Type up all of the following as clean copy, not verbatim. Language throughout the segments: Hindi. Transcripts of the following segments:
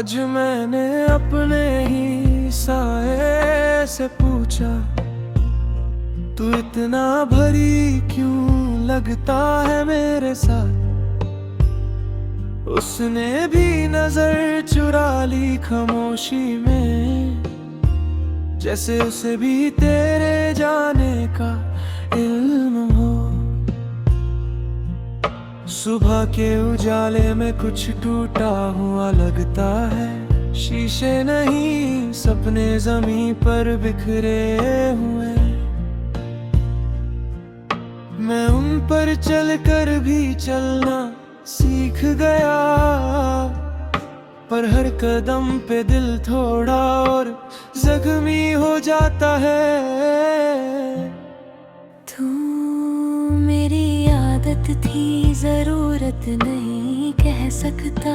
आज मैंने अपने ही साए से पूछा, तू इतना भरी क्यों लगता है मेरे साथ। उसने भी नजर चुरा ली खामोशी में, जैसे उसे भी तेरे जाने का इल्म हो। सुबह के उजाले में कुछ टूटा हुआ लगता है, शीशे नहीं सपने ज़मीं पर बिखरे हुए। मैं उन पर चलकर भी चलना सीख गया, पर हर कदम पे दिल थोड़ा और जख्मी हो जाता है। तू मेरी आदत थी, जरूरत नहीं कह सकता,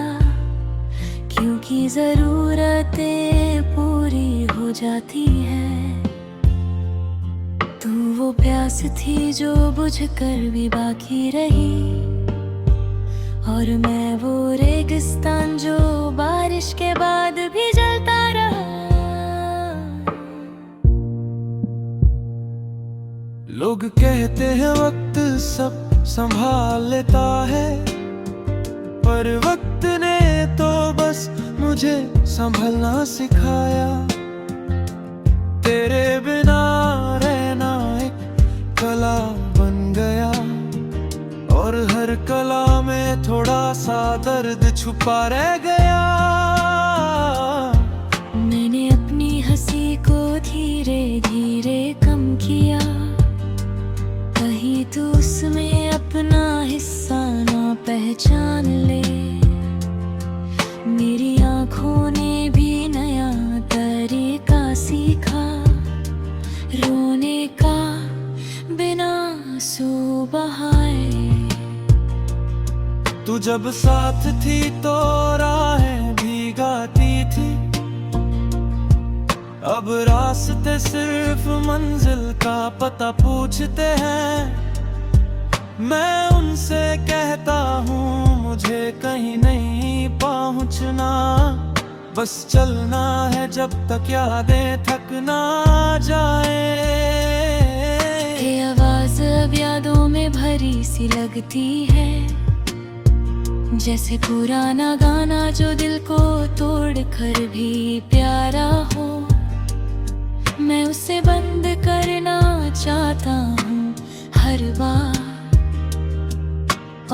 क्योंकि जरूरतें पूरी हो जाती है। तू वो प्यास थी जो बुझकर भी बाकी रही, और मैं वो रेगिस्तान जो बारिश के बाद भी जलता रहा। लोग कहते हैं वक्त सब संभाल लेता है, पर वक्त ने तो बस मुझे संभलना सिखाया। तेरे बिना रहना एक कला बन गया, और हर कला में थोड़ा सा दर्द छुपा रह गया। मैंने अपनी हंसी को धीरे धीरे कम किया, कहीं तू उसमें अपना हिस्सा ना पहचान ले। मेरी आँखों ने भी नया तरीका सीखा, रोने का बिना आंसू बहाए। तू जब साथ थी तो राहें भीगाती थी, अब रास्ते सिर्फ मंजिल का पता पूछते हैं। मैं उनसे कहता हूँ मुझे कहीं नहीं पहुँचना, बस चलना है जब तक यादें थक ना जाए। ये आवाज अब यादों में भरी सी लगती है, जैसे पुराना गाना जो दिल को तोड़ कर भी प्यारा हो। मैं उसे बंद करना चाहता हूँ हर बार,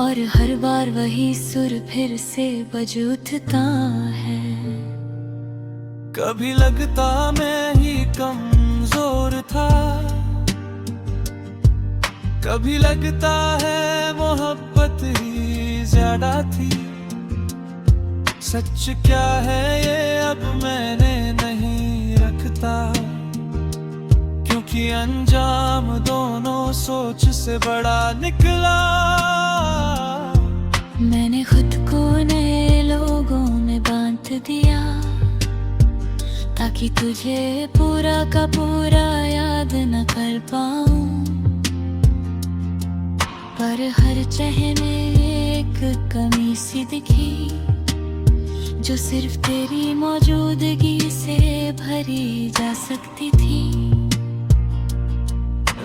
और हर बार वही सुर फिर से बज उठता है। कभी लगता मैं ही कमजोर था, कभी लगता है मोहब्बत ही ज्यादा थी। सच क्या है ये अब मैंने नहीं रखता, क्योंकि अंजाम दोनों सोच से बड़ा निकला। मैंने खुद को नए लोगों में बांट दिया, ताकि तुझे पूरा का पूरा याद न कर पाऊं। पर हर चेहरे एक कमी सी दिखी, जो सिर्फ तेरी मौजूदगी से भरी जा सकती थी।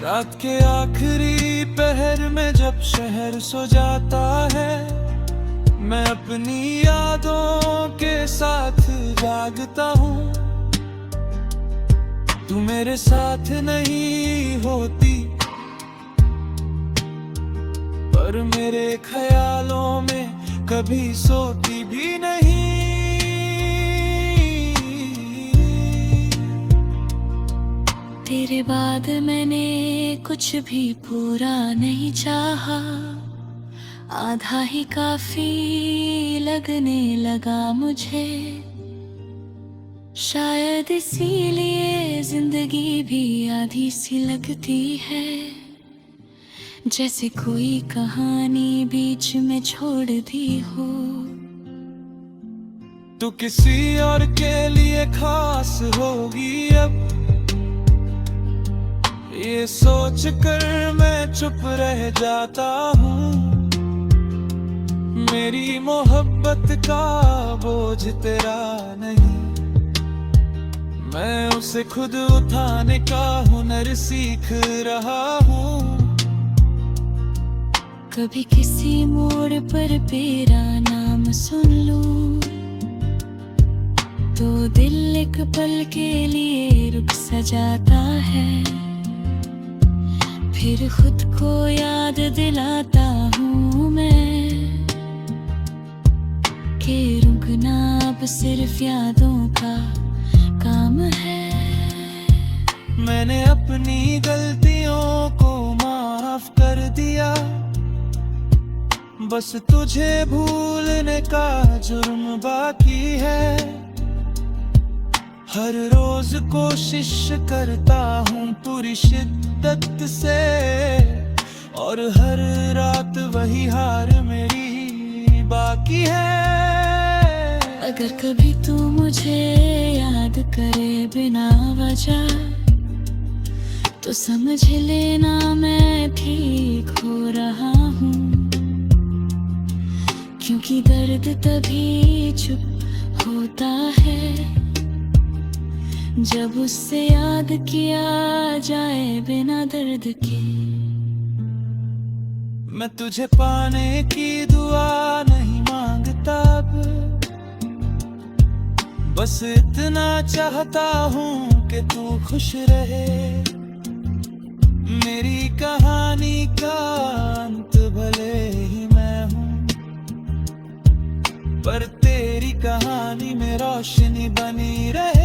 रात के आखिरी पहर में जब शहर सो जाता है, मैं अपनी यादों के साथ जागता हूँ। तू मेरे साथ नहीं होती, पर मेरे ख्यालों में कभी सोती भी नहीं। तेरे बाद मैंने कुछ भी पूरा नहीं चाहा, आधा ही काफी लगने लगा मुझे। शायद इसीलिए जिंदगी भी आधी सी लगती है, जैसे कोई कहानी बीच में छोड़ दी हो। तू किसी और के लिए खास होगी अब, ये सोच कर मैं चुप रह जाता हूँ। मेरी मोहब्बत का बोझ तेरा नहीं, मैं उसे खुद उठाने का हुनर सीख रहा हूँ। कभी किसी मोड़ पर तेरा नाम सुन लूं तो दिल एक पल के लिए रुक सा जाता है, फिर खुद को याद दिलाता हूँ मैं कि रुकना अब सिर्फ यादों का काम है। मैंने अपनी गलतियों को माफ कर दिया, बस तुझे भूलने का जुर्म बाकी है। हर रोज कोशिश करता हूँ पूरी शिद्दत से, और हर रात वही हार मेरी बाकी है। अगर कभी तू मुझे याद करे बिना वजह तो समझ लेना मैं ठीक हो रहा हूँ, क्योंकि दर्द तभी चुप होता है जब उससे याद किया जाए बिना दर्द के। मैं तुझे पाने की दुआ नहीं मांगता अब, बस इतना चाहता हूँ कि तू खुश रहे। मेरी कहानी का अंत भले ही मैं हूँ, पर तेरी कहानी में रोशनी बनी रहे।